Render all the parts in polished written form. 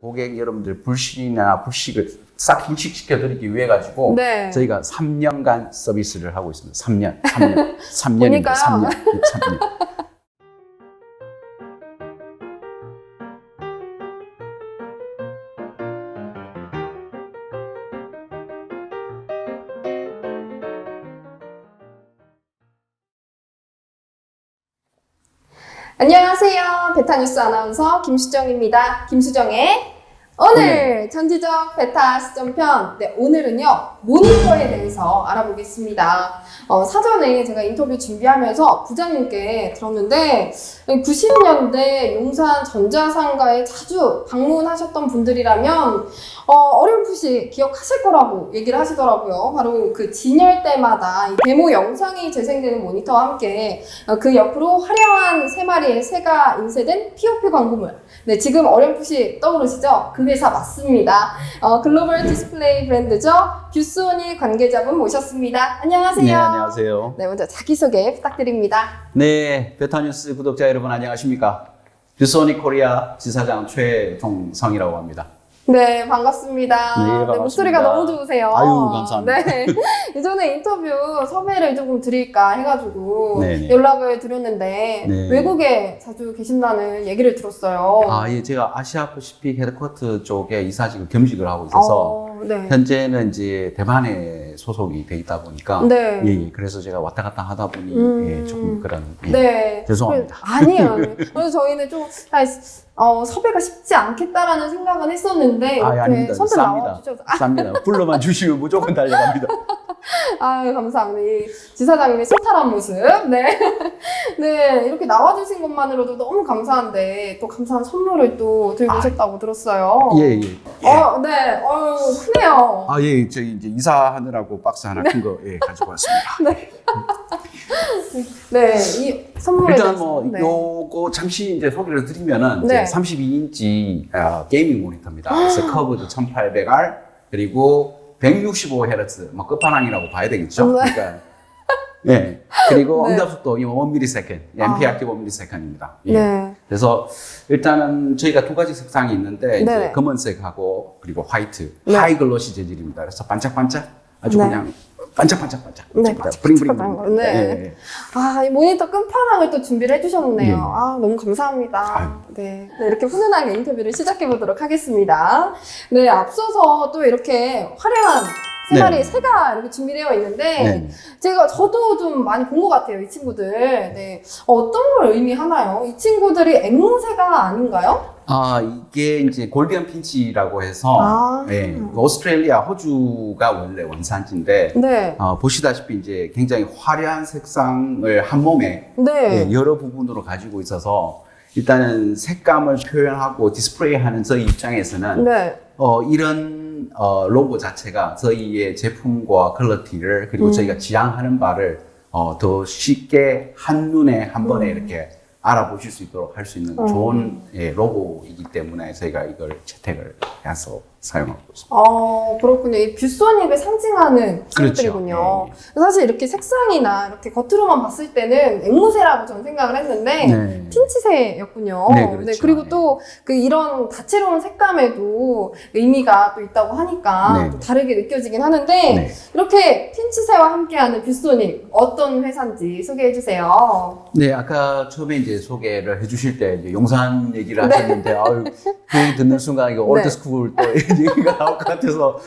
고객 여러분들 불신이나 불식을 싹 인식시켜 드리기 위해 가지고 네. 저희가 3년간 서비스를 하고 있습니다. 3년입니다. 보니까요. 3년. 안녕하세요. 베타뉴스 아나운서 김수정입니다. 김수정의 오늘 전지적 베타 시점편. 네, 오늘은요 모니터에 대해서 알아보겠습니다. 사전에 제가 인터뷰 준비하면서 부장님께 들었는데 90년대 용산 전자상가에 자주 방문하셨던 분들이라면 어렴풋이 기억하실 거라고 얘기를 하시더라고요. 바로 그 진열 때마다 이 데모 영상이 재생되는 모니터와 함께 그 옆으로 화려한 3마리의 새가 인쇄된 POP 광고물. 네, 지금 어렴풋이 떠오르시죠? 그 회사 맞습니다. 글로벌 디스플레이 브랜드죠. 뷰소니 관계자분 모셨습니다. 안녕하세요. 네, 안녕하세요. 네, 먼저 자기소개 부탁드립니다. 네, 베타뉴스 구독자 여러분 안녕하십니까? 뷰소니 코리아 지사장 최동성이라고 합니다. 네, 반갑습니다. 네, 반갑습니다. 목소리가 너무 좋으세요. 아유, 감사합니다. 네. 이전에 인터뷰 섭외를 조금 드릴까 해가지고 네네. 연락을 드렸는데 네. 외국에 자주 계신다는 얘기를 들었어요. 예, 제가 아시아 퍼시픽 헤드쿼터 쪽에 이사직을 겸직을 하고 있어서 네. 현재는 이제 대만에 소속이 돼 있다 보니까 네. 예, 그래서 제가 왔다 갔다 하다 보니 예, 조금 그런 네. 죄송합니다. 아니에요. 그래서 저희는 좀 섭외가 쉽지 않겠다라는 생각은 했었는데 이렇게 아닙니다. 선뜻 쌉니다. 나와주셔서 쌉니다. 불러만 주시면 무조건 달려갑니다. 감사합니다. 이 지사장님의 소탈한 모습. 네. 네, 이렇게 나와주신 것만으로도 너무 감사한데, 또 감사한 선물을 또 들고 오셨다고 들었어요. 예. 네. 크네요. 예, 저희 이제 이사하느라고 박스 하나 큰 거 가지고 왔습니다. 네, 이 선물에 일단 대해서, 뭐 네. 요거 잠시 이제 소개를 드리면은 네. 이제 32인치 게이밍 모니터입니다. 그래서 커브드 1800R 그리고 165Hz 뭐 끝판왕이라고 봐야 되겠죠. 네. 그러니까 예. 그리고 네. 응답 속도 1ms, NPRT 1ms입니다. 예. 네. 그래서 일단은 저희가 두 가지 색상이 있는데 이제 네. 검은색하고 그리고 화이트, 네. 하이 글로시 재질입니다. 그래서 반짝반짝 아주 네. 그냥 반짝반짝반짝. 네, 브링브링. 반짝반짝한 거. 네. 이 모니터 끝판왕을 또 준비를 해주셨네요. 예. 너무 감사합니다. 아유. 네. 이렇게 훈훈하게 인터뷰를 시작해보도록 하겠습니다. 네, 앞서서 또 이렇게 화려한 세 마리의 새가 이렇게 준비되어 있는데, 네. 저도 좀 많이 본 것 같아요, 이 친구들. 네. 어떤 걸 의미하나요? 이 친구들이 앵무새가 아닌가요? 이게 이제 골디언 핀치라고 해서 예, 오스트레일리아, 호주가 원래 원산지인데 네. 보시다시피 이제 굉장히 화려한 색상을 한 몸에 네. 여러 부분으로 가지고 있어서 일단은 색감을 표현하고 디스플레이하는 저희 입장에서는 네. 이런 로고 자체가 저희의 제품과 퀄리티를 그리고 저희가 지향하는 바를 더 쉽게 한눈에 한 번에 이렇게 알아보실 수 있도록 할 수 있는 좋은 로고이기 때문에 저희가 이걸 채택을 해서 사용하고 있습니다. 그렇군요. 이 뷰소닉을 상징하는 친구들이군요. 그렇죠. 사실 이렇게 색상이나 이렇게 겉으로만 봤을 때는 앵무새라고 저는 생각을 했는데, 네. 핀치새였군요. 네, 그렇죠. 그리고 또 이런 다채로운 색감에도 의미가 또 있다고 하니까 네. 또 다르게 느껴지긴 하는데, 네. 이렇게 핀치새와 함께하는 뷰소닉, 어떤 회사인지 소개해주세요. 네, 아까 처음에 이제 소개를 해주실 때 이제 용산 얘기를 네. 하셨는데, 그 듣는 순간 이거 올드스쿨 또 얘기가 나올 것 같아서,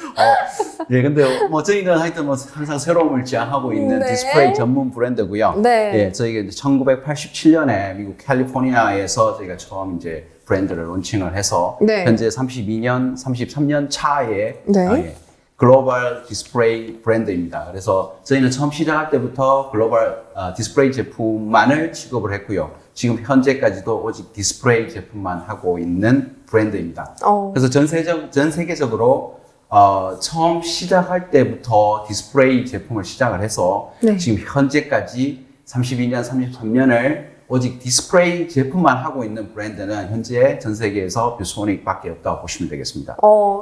근데 뭐 저희는 하여튼 뭐 항상 새로움을 지향하고 있는 네. 디스플레이 전문 브랜드고요. 네. 예, 저희가 이제 1987년에 미국 캘리포니아에서 저희가 처음 이제 브랜드를 론칭을 해서, 네. 현재 32년, 33년 차에, 네. 글로벌 디스플레이 브랜드입니다. 그래서 저희는 처음 시작할 때부터 글로벌 디스플레이 제품만을 취급을 했고요. 지금 현재까지도 오직 디스플레이 제품만 하고 있는 브랜드입니다. 그래서 전 세계적으로 처음 시작할 때부터 디스플레이 제품을 시작을 해서 네. 지금 현재까지 32년, 33년을 오직 디스플레이 제품만 하고 있는 브랜드는 현재 전 세계에서 뷰소닉밖에 없다고 보시면 되겠습니다.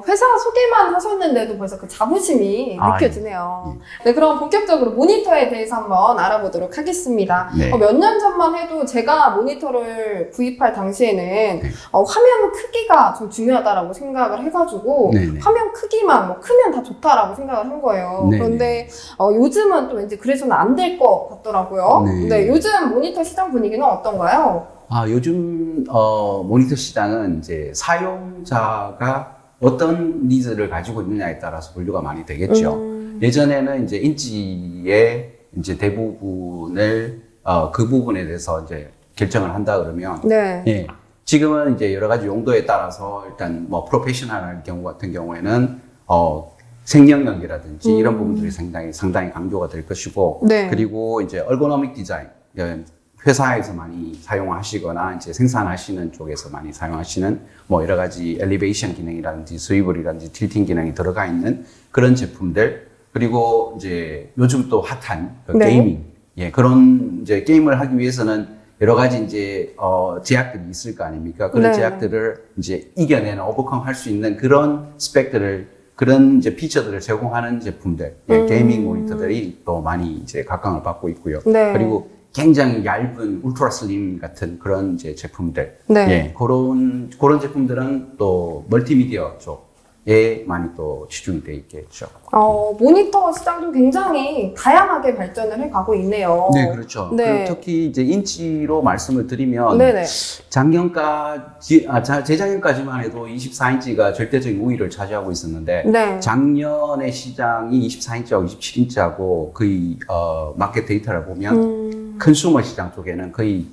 회사 소개만 하셨는데도 벌써 그 자부심이 아, 느껴지네요. 네, 그럼 본격적으로 모니터에 대해서 한번 알아보도록 하겠습니다. 네. 몇 년 전만 해도 제가 모니터를 구입할 당시에는 네. 화면 크기가 좀 중요하다라고 생각을 해가지고 네네. 화면 크기만 뭐 크면 다 좋다라고 생각을 한 거예요. 네네. 그런데 요즘은 또 왠지 그래서는 안 될 것 같더라고요. 네. 네, 요즘 모니터 시장 분위기는 어떤가요? 요즘 모니터 시장은 이제 사용자가 어떤 니즈를 가지고 있느냐에 따라서 분류가 많이 되겠죠. 예전에는 이제 인치의 이제 대부분을 그 부분에 대해서 이제 결정을 한다 그러면 네. 예. 지금은 이제 여러 가지 용도에 따라서 일단 뭐 프로페셔널 경우 같은 경우에는 생명력이라든지 이런 부분들이 상당히 강조가 될 것이고 네. 그리고 이제 얼고노믹 디자인 회사에서 많이 사용하시거나 이제 생산하시는 쪽에서 많이 사용하시는 뭐 여러 가지 엘리베이션 기능이라든지 스위블이라든지 틸팅 기능이 들어가 있는 그런 제품들 그리고 이제 요즘 또 핫한 그 네. 게이밍 그런 이제 게임을 하기 위해서는 여러 가지 이제 제약들이 있을 거 아닙니까? 그런 네. 제약들을 이제 이겨내는 오버컴 할 수 있는 그런 스펙들을 그런 이제 피처들을 제공하는 제품들, 게이밍 모니터들이 또 많이 이제 각광을 받고 있고요. 네. 그리고 굉장히 얇은 울트라 슬림 같은 그런 이제 제품들, 네. 그런 제품들은 또 멀티미디어 쪽에 많이 또 치중이 돼 있겠죠. 모니터 시장도 굉장히 다양하게 발전을 해가고 있네요. 네, 그렇죠. 네. 그리고 특히 이제 인치로 말씀을 드리면 네네. 재작년까지만 해도 24인치가 절대적인 우위를 차지하고 있었는데 네. 작년의 시장이 24인치하고 27인치하고 거의 마켓 데이터를 보면 컨슈머 시장 쪽에는 거의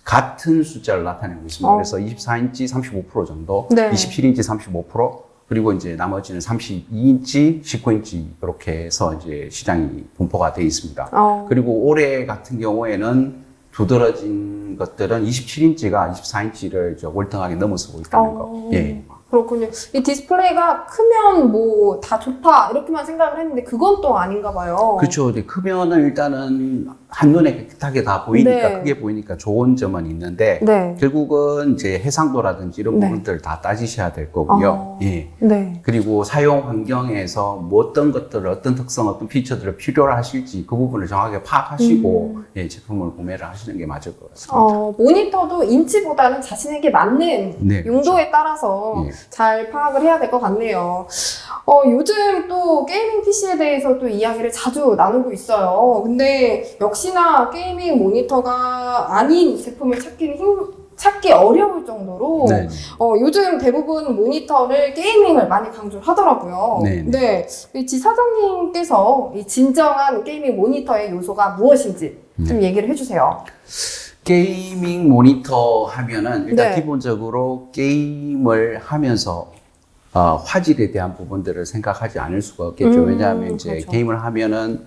같은 숫자를 나타내고 있습니다. 그래서 24인치 35% 정도, 네. 27인치 35%, 그리고 이제 나머지는 32인치, 19인치 이렇게 해서 이제 시장이 분포가 되어 있습니다. 그리고 올해 같은 경우에는 두드러진 것들은 27인치가 24인치를 월등하게 넘어서고 있다는 거. 예. 그렇군요. 이 디스플레이가 크면 뭐 다 좋다 이렇게만 생각을 했는데 그건 또 아닌가 봐요. 그렇죠. 근데 크면은 일단은 한눈에 깨끗하게 다 보이니까 네. 크게 보이니까 좋은 점은 있는데 네. 결국은 이제 해상도라든지 이런 네. 부분들 다 따지셔야 될 거고요. 예. 네. 그리고 사용 환경에서 뭐 어떤 것들을 어떤 특성, 어떤 피처들을 필요로 하실지 그 부분을 정확하게 파악하시고 제품을 구매를 하시는 게 맞을 것 같습니다. 모니터도 인치보다는 자신에게 맞는 네, 용도에 따라서 예. 잘 파악을 해야 될 것 같네요. 요즘 또 게이밍 PC에 대해서 또 이야기를 자주 나누고 있어요. 근데 역시나 게이밍 모니터가 아닌 제품을 찾기 어려울 정도로 네. 요즘 대부분 모니터를 게이밍을 많이 강조를 하더라고요. 네. 네. 이 지사장님께서 이 진정한 게이밍 모니터의 요소가 무엇인지 좀 얘기를 해주세요. 게이밍 모니터 하면은 일단 네. 기본적으로 게임을 하면서 화질에 대한 부분들을 생각하지 않을 수가 없겠죠. 왜냐하면 이제 그렇죠. 게임을 하면은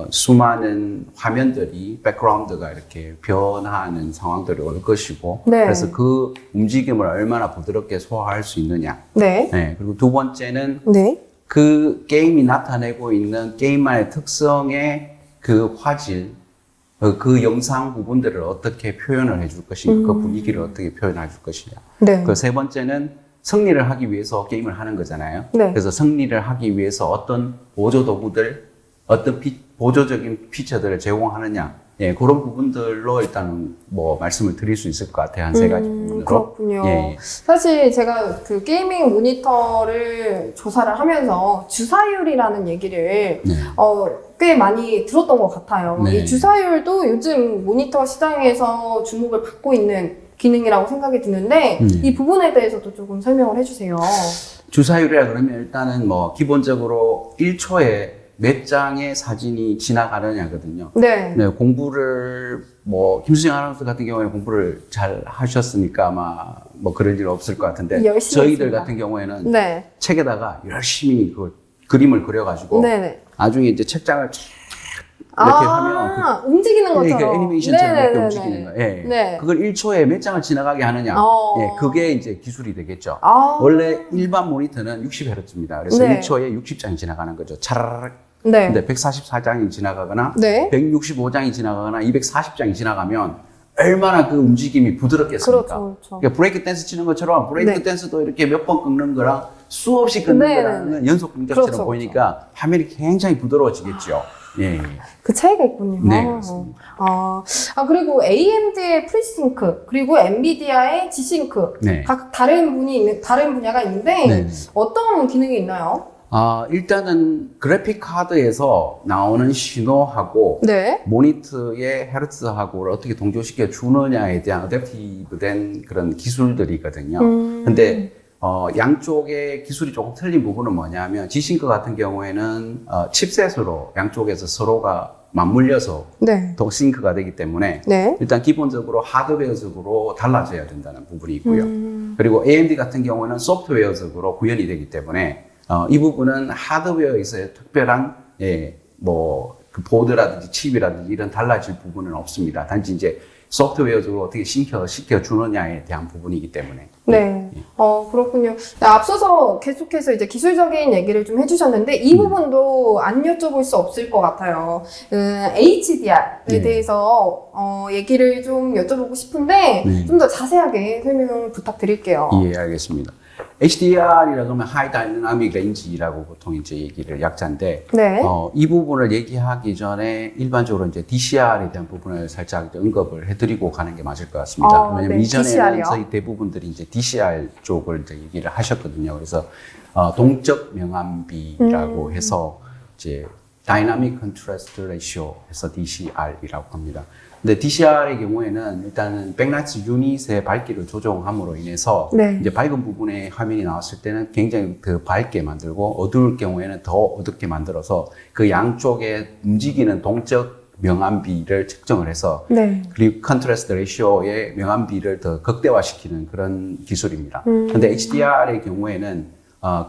수많은 화면들이 백그라운드가 이렇게 변화하는 상황들이 올 것이고 네. 그래서 그 움직임을 얼마나 부드럽게 소화할 수 있느냐. 네. 네. 그리고 두 번째는 네. 그 게임이 나타내고 있는 게임만의 특성의 그 화질, 그 영상 부분들을 어떻게 표현을 해줄 것인가, 그 분위기를 어떻게 표현해 줄 것이냐. 네. 그 세 번째는 승리를 하기 위해서 게임을 하는 거잖아요. 네. 그래서 승리를 하기 위해서 어떤 보조 도구들, 어떤 보조적인 피처들을 제공하느냐. 예, 그런 부분들로 일단은 뭐 말씀을 드릴 수 있을 것 같아요. 한 세 가지 부분으로. 그렇군요. 예. 사실 제가 그 게이밍 모니터를 조사를 하면서 주사율이라는 얘기를 네. 꽤 많이 들었던 것 같아요. 네. 이 주사율도 요즘 모니터 시장에서 주목을 받고 있는 기능이라고 생각이 드는데 이 부분에 대해서도 조금 설명을 해주세요. 주사율이라 그러면 일단은 뭐 기본적으로 1초에 몇 장의 사진이 지나가느냐거든요. 네. 네, 공부를 뭐 김수정 아나운서 같은 경우에는 공부를 잘 하셨으니까 아마 뭐 그럴 일 없을 것 같은데 열심히 저희들 했습니다. 같은 경우에는 네. 책에다가 열심히 그 그림을 그려가지고 네네. 나중에 이제 책장을 쫙 이렇게 하면 움직이는 그 것처럼. 애니메이션처럼 이렇게 네네네네. 움직이는 거예요. 예. 네. 그걸 1초에 몇 장을 지나가게 하느냐. 예, 그게 이제 기술이 되겠죠. 원래 일반 모니터는 60Hz입니다. 그래서 네. 1초에 60장이 지나가는 거죠. 차라락. 네. 근데 144장이 지나가거나 네. 165장이 지나가거나 240장이 지나가면 얼마나 그 움직임이 부드럽겠습니까? 그렇죠, 그렇죠. 그러니까 브레이크 댄스 치는 것처럼 브레이크 네. 댄스도 이렇게 몇 번 끊는 거랑 수없이 끊는 네, 거랑은 네, 네. 연속 동작처럼 그렇죠, 보이니까 화면이 굉장히 부드러워지겠죠. 예. 그 차이가 있군요. 네, 그렇습니다. 그리고 AMD의 프리싱크, 그리고 엔비디아의 G싱크. 네. 각 다른 분야가 있는데, 네. 어떤 기능이 있나요? 일단은 그래픽 카드에서 나오는 신호하고 네. 모니터의 헤르츠하고를 어떻게 동조시켜 주느냐에 대한 어댑티브된 그런 기술들이거든요. 근데 양쪽의 기술이 조금 틀린 부분은 뭐냐면 G싱크 같은 경우에는 칩셋으로 양쪽에서 서로가 맞물려서 네. 싱크가 되기 때문에 네. 일단 기본적으로 하드웨어적으로 달라져야 된다는 부분이 있고요. 그리고 AMD 같은 경우는 소프트웨어적으로 구현이 되기 때문에 이 부분은 하드웨어에서의 특별한 그 보드라든지 칩이라든지 이런 달라질 부분은 없습니다. 단지 이제 소프트웨어적으로 어떻게 시켜 주느냐에 대한 부분이기 때문에. 네. 그렇군요. 네, 앞서서 계속해서 이제 기술적인 얘기를 좀 해주셨는데, 이 부분도 안 여쭤볼 수 없을 것 같아요. HDR에 네. 대해서, 얘기를 좀 여쭤보고 싶은데, 네. 좀 더 자세하게 설명을 부탁드릴게요. 예, 알겠습니다. HDR이라고 하면 High Dynamic Range라고 보통 이제 얘기를 약자인데, 네. 이 부분을 얘기하기 전에 일반적으로 이제 DCR에 대한 부분을 살짝 이제 언급을 해드리고 가는 게 맞을 것 같습니다. 왜냐면 네. 이전에는 DCR 이요? 저희 대부분들이 이제 DCR 쪽을 이제 얘기를 하셨거든요. 그래서 동적 명암비라고 해서 이제 Dynamic Contrast Ratio 해서 DCR이라고 합니다. 근데 DCR의 경우에는 일단은 백라이트 유닛의 밝기를 조정함으로 인해서 네. 이제 밝은 부분에 화면이 나왔을 때는 굉장히 더 밝게 만들고 어두울 경우에는 더 어둡게 만들어서 그 양쪽에 움직이는 동적 명암비를 측정을 해서 네. 그리고 컨트라스트 레이쇼의 명암비를 더 극대화시키는 그런 기술입니다. 근데 HDR의 경우에는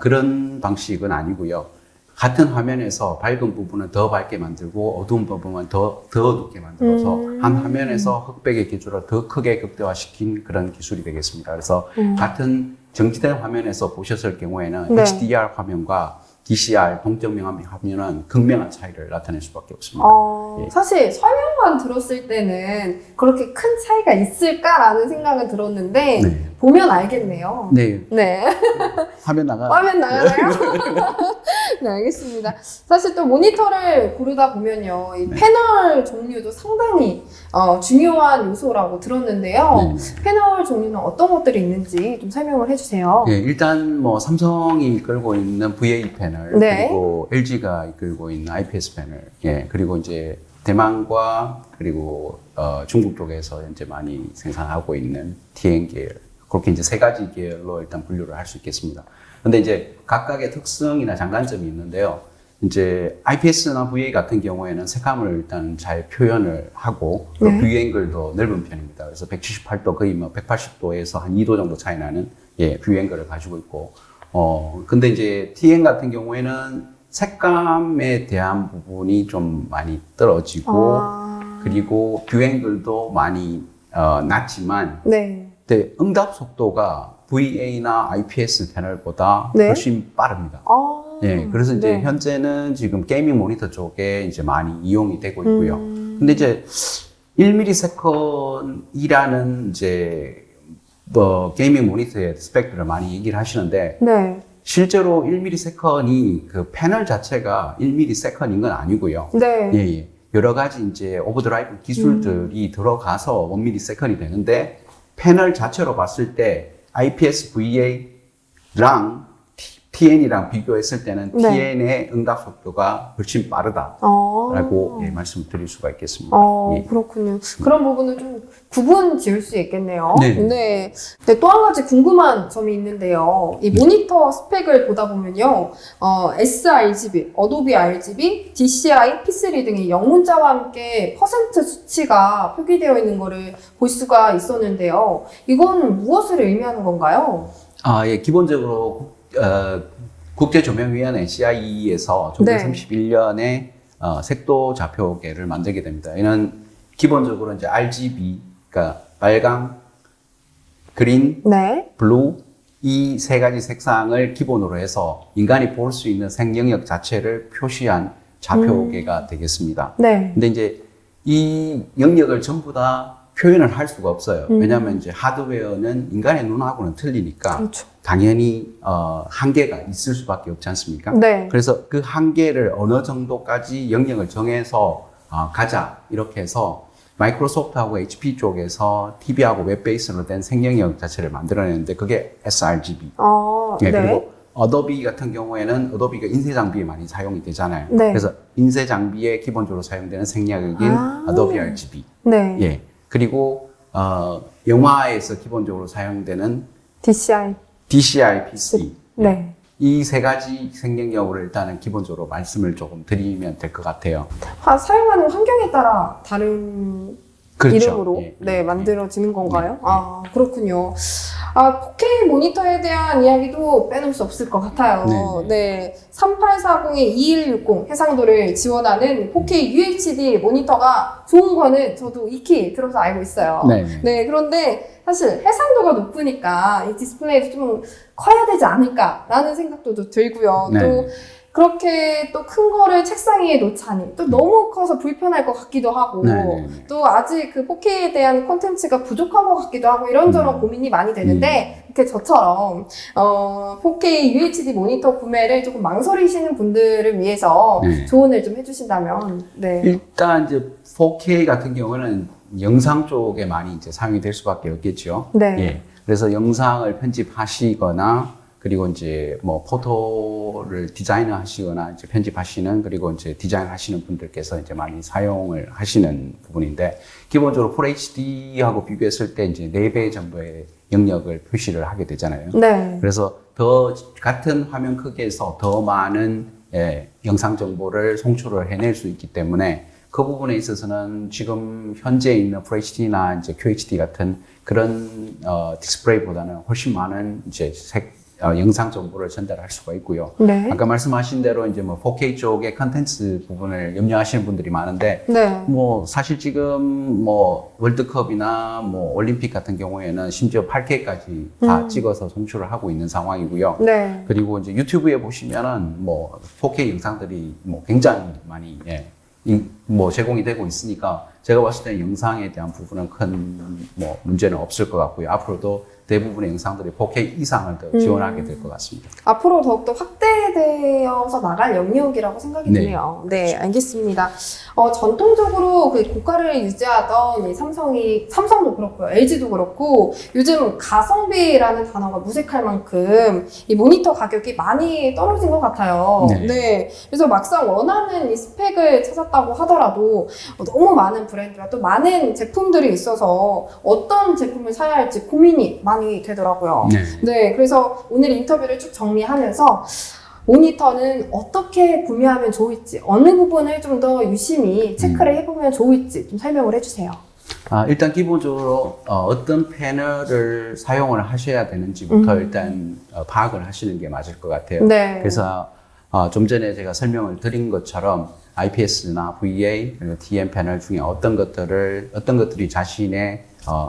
그런 방식은 아니고요. 같은 화면에서 밝은 부분은 더 밝게 만들고 어두운 부분은 더 어둡게 만들어서 한 화면에서 흑백의 기준을 더 크게 극대화시킨 그런 기술이 되겠습니다. 그래서 같은 정지된 화면에서 보셨을 경우에는 네. HDR 화면과 DCR 동적 명암비 화면은 극명한 차이를 나타낼 수밖에 없습니다. 예. 사실 설명만 들었을 때는 그렇게 큰 차이가 있을까라는 생각은 들었는데, 네. 보면 알겠네요. 네, 네. 화면 나가. 화면 나가나요? 네, 알겠습니다. 사실 또 모니터를 고르다 보면요, 이 패널 종류도 상당히 중요한 요소라고 들었는데요. 네. 패널 종류는 어떤 것들이 있는지 좀 설명을 해주세요. 예, 일단 뭐 삼성이 이끌고 있는 VA 패널, 네. 그리고 LG가 이끌고 있는 IPS 패널, 예, 그리고 이제 대만과 그리고 중국 쪽에서 현재 많이 생산하고 있는 TN 계열, 그렇게 이제 세 가지 계열로 일단 분류를 할 수 있겠습니다. 근데 이제 각각의 특성이나 장단점이 있는데요. 이제 IPS나 VA 같은 경우에는 색감을 일단 잘 표현을 하고 그 네. 뷰 앵글도 넓은 편입니다. 그래서 178도 거의 뭐 180도에서 한 2도 정도 차이 나는 뷰 앵글을 가지고 있고 근데 이제 TN 같은 경우에는 색감에 대한 부분이 좀 많이 떨어지고 그리고 뷰 앵글도 많이 낮지만 네. 근데 응답 속도가 VA나 IPS 패널보다 네. 훨씬 빠릅니다. 예, 그래서 이제 네. 현재는 지금 게이밍 모니터 쪽에 이제 많이 이용이 되고 있고요. 근데 이제 1ms이라는 이제 뭐 게이밍 모니터의 스펙들을 많이 얘기를 하시는데 네. 실제로 1ms이 그 패널 자체가 1ms인 건 아니고요. 네. 예, 예. 여러 가지 이제 오버드라이브 기술들이 들어가서 1ms이 되는데 패널 자체로 봤을 때 IPS VA랑 TN이랑 비교했을 때는 네. TN의 응답 속도가 훨씬 빠르다라고 예, 말씀드릴 수가 있겠습니다. 예. 그렇군요. 그런 부분은 좀 구분 지을 수 있겠네요. 네. 네. 네, 또 한 가지 궁금한 점이 있는데요. 이 모니터 스펙을 보다 보면요. sRGB, 어도비 RGB, DCI, P3 등의 영문자와 함께 퍼센트 수치가 표기되어 있는 것을 볼 수가 있었는데요. 이건 무엇을 의미하는 건가요? 예, 기본적으로 국제조명위원회 CIE에서 네. 1931년에 색도 좌표계를 만들게 됩니다. 이는 기본적으로 이제 RGB, 그러니까 빨강, 그린, 네. 블루 이 세 가지 색상을 기본으로 해서 인간이 볼 수 있는 생영역 자체를 표시한 좌표계가 되겠습니다. 네. 근데 이제 이 영역을 전부 다 표현을 할 수가 없어요. 음. 왜냐하면 이제 하드웨어는 인간의 눈하고는 틀리니까 그렇죠. 당연히 한계가 있을 수밖에 없지 않습니까? 네. 그래서 그 한계를 어느 정도까지 영역을 정해서 가자 이렇게 해서 마이크로소프트하고 HP 쪽에서 TV하고 웹베이스로 된 생명력 자체를 만들어냈는데 그게 sRGB. 네. 그리고 어도비 같은 경우에는 어도비가 인쇄 장비에 많이 사용이 되잖아요. 네. 그래서 인쇄 장비에 기본적으로 사용되는 생략액인 어도비 RGB. 네. 예. 그리고 영화에서 기본적으로 사용되는 DCI. DCI PC. 네. 이 세 가지 생략력으로 일단은 기본적으로 말씀을 조금 드리면 될 것 같아요. 사용하는 환경에 따라 다른 그렇죠. 이름으로 예. 네, 만들어지는 건가요? 네. 아, 그렇군요. 4K 모니터에 대한 이야기도 빼놓을 수 없을 것 같아요. 네. 3840-2160 해상도를 지원하는 4K UHD 모니터가 좋은 거는 저도 익히 들어서 알고 있어요. 네. 네, 그런데 사실 해상도가 높으니까 이 디스플레이도 좀 커야 되지 않을까라는 생각도 또 들고요. 네. 또 그렇게 또 큰 거를 책상 위에 놓자니 또 너무 커서 불편할 것 같기도 하고 네. 또 아직 그 4K에 대한 콘텐츠가 부족한 것 같기도 하고 이런저런 고민이 많이 되는데 이렇게 저처럼 4K UHD 모니터 구매를 조금 망설이시는 분들을 위해서 네. 조언을 좀 해주신다면 네. 일단 이제 4K 같은 경우는 영상 쪽에 많이 이제 사용이 될 수밖에 없겠죠. 네. 예. 그래서 영상을 편집하시거나 그리고 이제 뭐 포토를 디자인을 하시거나 이제 편집하시는 그리고 이제 디자인 하시는 분들께서 이제 많이 사용을 하시는 부분인데 기본적으로 FHD하고 비교했을 때 이제 4배 정도의 영역을 표시를 하게 되잖아요. 네. 그래서 더 같은 화면 크기에서 더 많은 영상 정보를 송출을 해낼 수 있기 때문에 그 부분에 있어서는 지금 현재 있는 FHD나 이제 QHD 같은 그런 디스플레이보다는 훨씬 많은 이제 영상 정보를 전달할 수가 있고요. 네. 아까 말씀하신 대로 이제 뭐 4K 쪽의 컨텐츠 부분을 염려하시는 분들이 많은데, 네. 뭐 사실 지금 뭐 월드컵이나 뭐 올림픽 같은 경우에는 심지어 8K까지 다 찍어서 송출을 하고 있는 상황이고요. 네. 그리고 이제 유튜브에 보시면은 뭐 4K 영상들이 뭐 굉장히 많이 뭐 제공이 되고 있으니까 제가 봤을 때는 영상에 대한 부분은 큰 뭐 문제는 없을 것 같고요. 앞으로도 대부분의 영상들이 4K 이상을 더 지원하게 될 것 같습니다. 앞으로 더욱더 확대되어서 나갈 영역이라고 생각이 네. 드네요. 네, 알겠습니다. 전통적으로 그 고가를 유지하던 이 삼성도 그렇고요, LG도 그렇고, 요즘 가성비라는 단어가 무색할 만큼 이 모니터 가격이 많이 떨어진 것 같아요. 네. 네. 그래서 막상 원하는 이 스펙을 찾았다고 하더라도 너무 많은 브랜드와 또 많은 제품들이 있어서 어떤 제품을 사야 할지 고민이 많이 되더라고요. 네. 네, 그래서 오늘 인터뷰를 쭉 정리하면서 모니터는 어떻게 구매하면 좋을지, 어느 부분을 좀 더 유심히 체크를 해보면 좋을지 좀 설명을 해주세요. 일단 기본적으로 어떤 패널을 사용을 하셔야 되는지부터 일단 파악을 하시는 게 맞을 것 같아요. 네. 그래서 좀 전에 제가 설명을 드린 것처럼 IPS나 VA 그리고 TN 패널 중에 어떤 것들이 자신의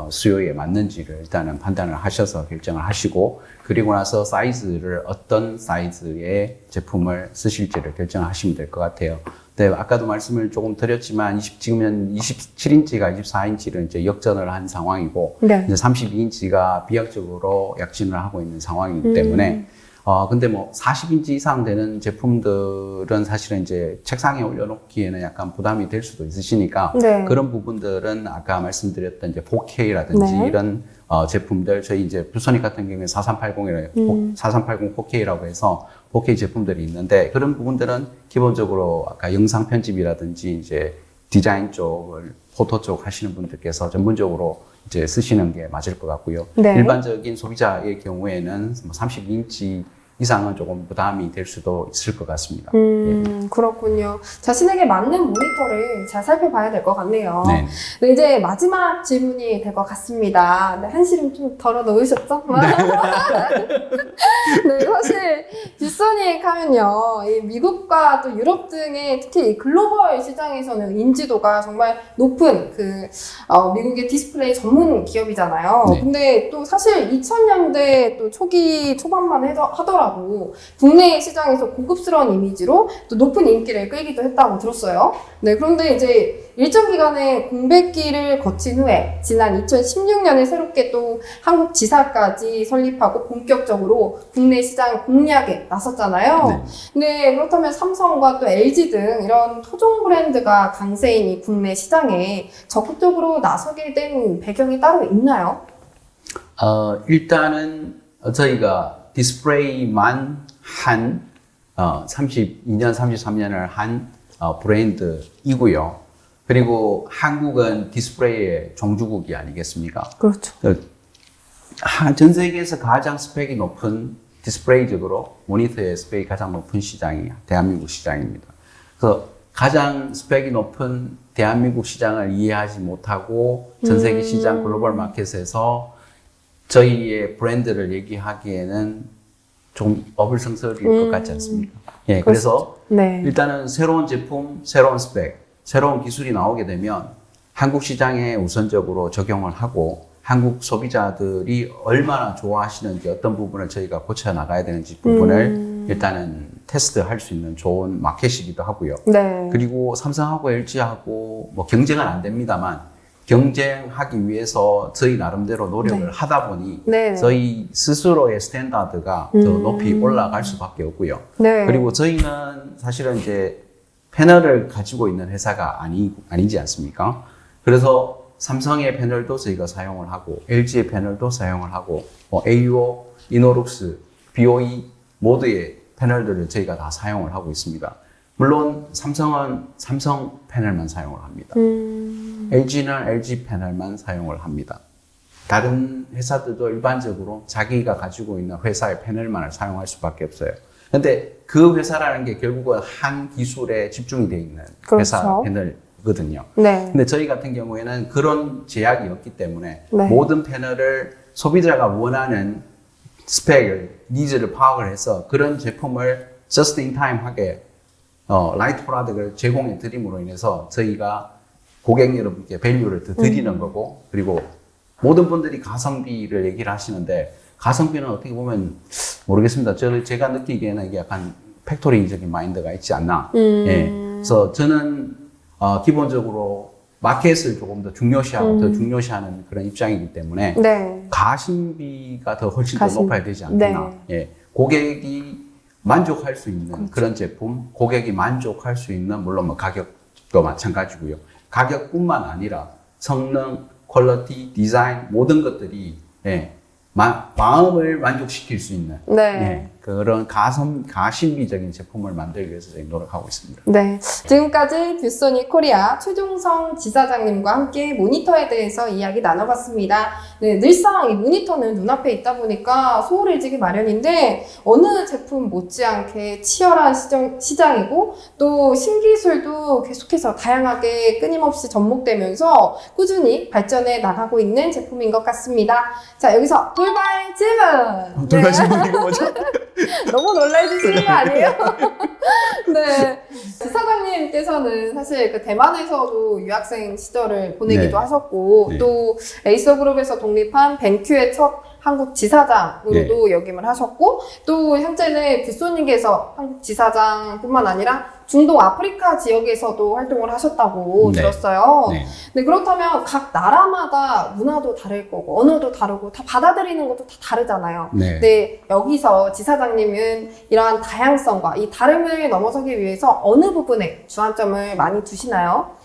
수요에 맞는지를 일단은 판단을 하셔서 결정을 하시고 그리고 나서 사이즈를 어떤 사이즈의 제품을 쓰실지를 결정하시면 될 것 같아요. 네, 아까도 말씀을 조금 드렸지만 지금은 27인치가 24인치를 이제 역전을 한 상황이고 네. 이제 32인치가 비약적으로 약진을 하고 있는 상황이기 때문에 근데 뭐 40인치 이상 되는 제품들은 사실은 이제 책상에 올려놓기에는 약간 부담이 될 수도 있으시니까 네. 그런 부분들은 아까 말씀드렸던 이제 4K라든지 네. 이런 제품들 저희 이제 부소닉 같은 경우에 4380 4K라고 해서 4K 제품들이 있는데 그런 부분들은 기본적으로 아까 영상 편집이라든지 이제 디자인 쪽을 포토 쪽 하시는 분들께서 전문적으로 이제 쓰시는 게 맞을 것 같고요. 네. 일반적인 소비자의 경우에는 32인치 이상은 조금 부담이 될 수도 있을 것 같습니다. 그렇군요. 자신에게 맞는 모니터를 잘 살펴봐야 될 것 같네요. 네. 네, 이제 마지막 질문이 될 것 같습니다. 네, 한시름 좀 덜어 놓으셨죠? 네, 사실 사실 뷰소닉 하면요, 이 미국과 또 유럽 등의 특히 이 글로벌 시장에서는 인지도가 정말 높은 미국의 디스플레이 전문 기업이잖아요. 네. 근데 또 사실 2000년대 또 초기 초반만 하더라도 국내 시장에서 고급스러운 이미지로 또 높은 인기를 끌기도 했다고 들었어요. 네, 그런데 이제 일정 기간의 공백기를 거친 후에 지난 2016년에 새롭게 또 한국 지사까지 설립하고 본격적으로 국내 시장 공략에 나섰잖아요. 네. 네, 그렇다면 삼성과 또 LG 등 이런 토종 브랜드가 강세인 이 국내 시장에 적극적으로 나서게 된 배경이 따로 있나요? 일단은 저희가 디스플레이만 한 32년, 33년을 한 브랜드이고요. 그리고 한국은 디스플레이의 종주국이 아니겠습니까? 그렇죠. 전 세계에서 가장 스펙이 높은 디스플레이적으로 모니터의 스펙이 가장 높은 시장이 대한민국 시장입니다. 그래서 가장 스펙이 높은 대한민국 시장을 이해하지 못하고 전 세계 시장 글로벌 마켓에서 저희의 브랜드를 얘기하기에는 좀 어불성설일 것 같지 않습니까? 예, 그래서 네. 일단은 새로운 제품, 새로운 스펙, 새로운 기술이 나오게 되면 한국 시장에 우선적으로 적용을 하고 한국 소비자들이 얼마나 좋아하시는지 어떤 부분을 저희가 고쳐 나가야 되는지 부분을 일단은 테스트할 수 있는 좋은 마켓이기도 하고요. 네. 그리고 삼성하고 LG하고 뭐 경쟁은 안 됩니다만 경쟁하기 위해서 저희 나름대로 노력을 네. 하다 보니 네. 저희 스스로의 스탠다드가 더 높이 올라갈 수밖에 없고요. 네. 그리고 저희는 사실은 이제 패널을 가지고 있는 회사가 아니지 않습니까? 그래서 삼성의 패널도 저희가 사용을 하고 LG의 패널도 사용을 하고 AUO, 이노룩스, BOE 모두의 패널들을 저희가 다 사용을 하고 있습니다. 물론 삼성은 삼성 패널만 사용을 합니다. LG는 LG 패널만 사용을 합니다. 다른 회사들도 일반적으로 자기가 가지고 있는 회사의 패널만을 사용할 수밖에 없어요. 근데 그 회사라는 게 결국은 한 기술에 집중이 되어 있는 회사 그렇죠. 패널이거든요. 네. 근데 저희 같은 경우에는 그런 제약이 없기 때문에 네. 모든 패널을 소비자가 원하는 스펙을, 니즈를 파악을 해서 그런 제품을 just in time 하게 라이트 프로덕트를 제공해 드림으로 인해서 저희가 고객 여러분께 밸류를 더 드리는 거고, 그리고 모든 분들이 가성비를 얘기를 하시는데 가성비는 어떻게 보면 모르겠습니다. 제가 느끼기에는 이게 약간 팩토리적인 마인드가 있지 않나. 예. 그래서 저는 기본적으로 마켓을 조금 더 중요시하고 더 중요시하는 그런 입장이기 때문에 네. 가심비가 더 훨씬 더 가심비. 높아야 되지 않나. 네. 예. 고객이 만족할 수 있는 그런 제품, 고객이 만족할 수 있는 물론 뭐 가격도 마찬가지고요. 가격뿐만 아니라 성능, 퀄리티, 디자인 모든 것들이 예. 마음을 만족시킬 수 있는 네. 예, 그런 가심비적인 제품을 만들기 위해서 저희 노력하고 있습니다. 네. 지금까지 뷰소닉 코리아 최종성 지사장님과 함께 모니터에 대해서 이야기 나눠봤습니다. 네, 늘상 이 모니터는 눈앞에 있다 보니까 소홀해지기 마련인데 어느 제품 못지않게 치열한 시장이고 또 신기술도 계속해서 다양하게 끊임없이 접목되면서 꾸준히 발전해 나가고 있는 제품인 것 같습니다. 자, 여기서 돌발 질문! 돌발 질문 이거 뭐죠? 너무 놀라주시는 거 아니에요? 네. 지사장님께서는 사실 그 대만에서도 유학생 시절을 보내기도 네. 하셨고, 네. 또 에이서그룹에서 독립한 벤큐의 첫 한국 지사장으로도 네. 역임을 하셨고, 또 현재는 뷰소닉에서 한국 지사장뿐만 아니라 중동 아프리카 지역에서도 활동을 하셨다고 네. 들었어요. 네. 네, 그렇다면 각 나라마다 문화도 다를 거고, 언어도 다르고, 다 받아들이는 것도 다 다르잖아요. 네. 네, 여기서 지사장님은 이러한 다양성과 이 다름을 넘어서기 위해서 어느 부분에 주안점을 많이 두시나요?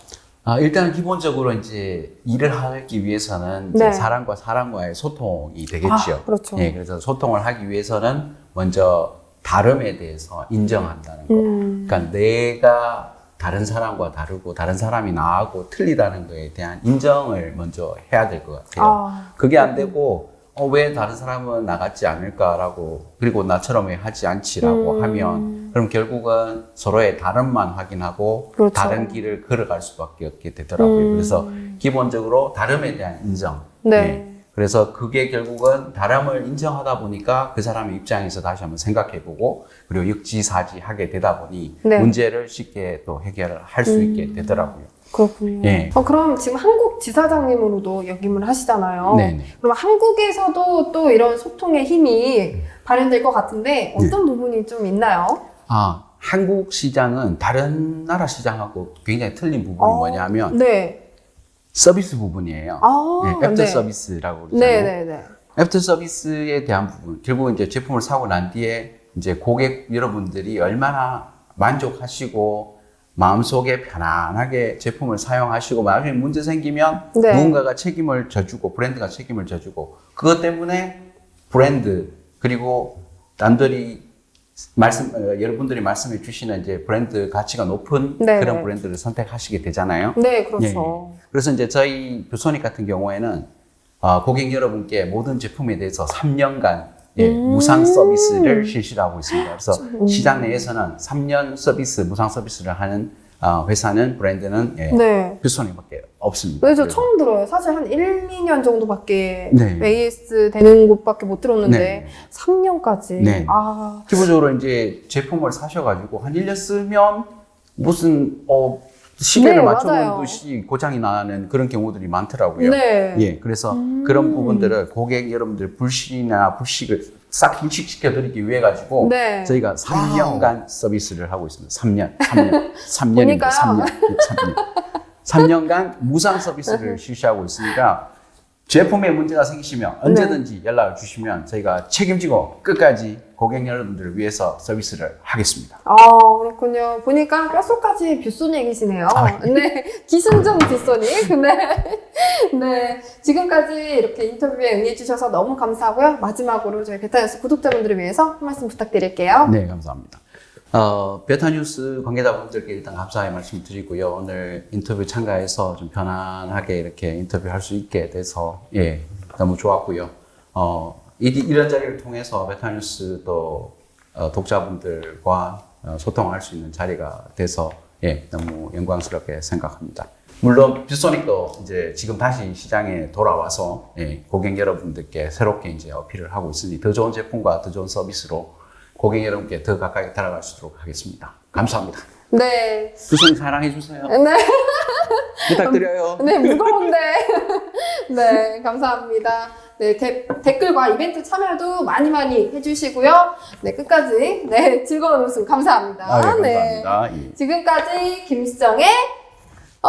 일단 기본적으로 이제 일을 하기 위해서는 이제 네. 사람과 사람과의 소통이 되겠죠. 그렇죠. 예, 그래서 소통을 하기 위해서는 먼저 다름에 대해서 인정한다는 거. 그러니까 내가 다른 사람과 다르고 다른 사람이 나하고 틀리다는 거에 대한 인정을 먼저 해야 될 것 같아요. 그게 안 되고 왜 다른 사람은 나같지 않을까라고, 그리고 나처럼 왜 하지 않지라고 하면 그럼 결국은 서로의 다름만 확인하고 그렇죠. 다른 길을 걸어갈 수밖에 없게 되더라고요. 그래서 기본적으로 다름에 대한 인정. 네. 그래서 그게 결국은 다름을 인정하다 보니까 그 사람의 입장에서 다시 한번 생각해보고 그리고 역지사지하게 되다 보니 네. 문제를 쉽게 또 해결을 할 수 있게 되더라고요. 그렇군요. 예. 그럼 지금 한국 지사장님으로도 역임을 하시잖아요. 네네. 그럼 한국에서도 또 이런 소통의 힘이 발현될 것 같은데 어떤 부분이 좀 있나요? 한국 시장은 다른 나라 시장하고 굉장히 틀린 부분이 뭐냐면 네. 서비스 부분이에요. 애프터 네. 서비스라고 그러잖아요. 네네네. 애프터 서비스에 대한 부분, 결국 이제 제품을 사고 난 뒤에 이제 고객 여러분들이 얼마나 만족하시고 마음속에 편안하게 제품을 사용하시고 나중에 문제 생기면 네. 누군가가 책임을 져주고 브랜드가 책임을 져주고 그것 때문에 브랜드 그리고 남들이 여러분들이 말씀해 주시는 이제 브랜드 가치가 높은 네, 그런 네. 브랜드를 선택하시게 되잖아요. 네, 그렇죠. 그래서 이제 저희 뷰소닉 같은 경우에는 고객 여러분께 모든 제품에 대해서 3년간 무상 서비스를 실시를 하고 있습니다. 그래서 시장 내에서는 3년 서비스, 무상 서비스를 하는 회사는 브랜드는 네. 뷰소닉밖에 없습니다. 그래서 처음 들어요. 사실 한 1, 2년 정도밖에 네. AS 되는 곳밖에 못 들었는데 네. 3년까지. 네. 아, 기본적으로 이제 제품을 사셔가지고 한 1년 쓰면 무슨 시계를 네, 맞춰놓은 맞아요. 듯이 고장이 나는 그런 경우들이 많더라고요. 네. 예, 그래서 그런 부분들을 고객 여러분들 불신이나 불식을 싹 인식시켜드리기 위해 가지고 네. 저희가 3년간 서비스를 하고 있습니다. 3년입니다. 보니까요. 3년간 무상 서비스를 실시하고 있으니까 제품에 문제가 생기시면 언제든지 연락을 주시면 저희가 책임지고 끝까지 고객 여러분들을 위해서 서비스를 하겠습니다. 그렇군요. 보니까 뼛속까지 뷰소닉이시네요. 네. 네. 기승전 뷰소닉. 네. 지금까지 이렇게 인터뷰에 응해주셔서 너무 감사하고요. 마지막으로 저희 베타뉴스 구독자분들을 위해서 한 말씀 부탁드릴게요. 네, 감사합니다. 베타뉴스 관계자분들께 일단 감사의 말씀 드리고요. 오늘 인터뷰 참가해서 좀 편안하게 이렇게 인터뷰할 수 있게 돼서 너무 좋았고요. 이런 자리를 통해서 베타뉴스 또 독자분들과 소통할 수 있는 자리가 돼서 너무 영광스럽게 생각합니다. 물론 뷰소닉도 이제 지금 다시 시장에 돌아와서 고객 여러분들께 새롭게 이제 어필을 하고 있으니 더 좋은 제품과 더 좋은 서비스로 고객 여러분께 더 가까이 다가갈 수 있도록 하겠습니다. 감사합니다. 네. 뷰소닉 사랑해 주세요. 네. 부탁드려요. 네, 무거운데. 네, 감사합니다. 네, 댓글과 이벤트 참여도 많이 해주시고요. 네, 끝까지 즐거운 웃음 감사합니다. 감사합니다. 네. 지금까지 김수정의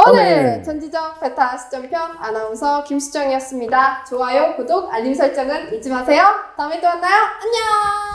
오늘 전지적 베타 시점편 아나운서 김수정이었습니다. 좋아요, 구독, 알림 설정은 잊지 마세요. 다음에 또 만나요. 안녕!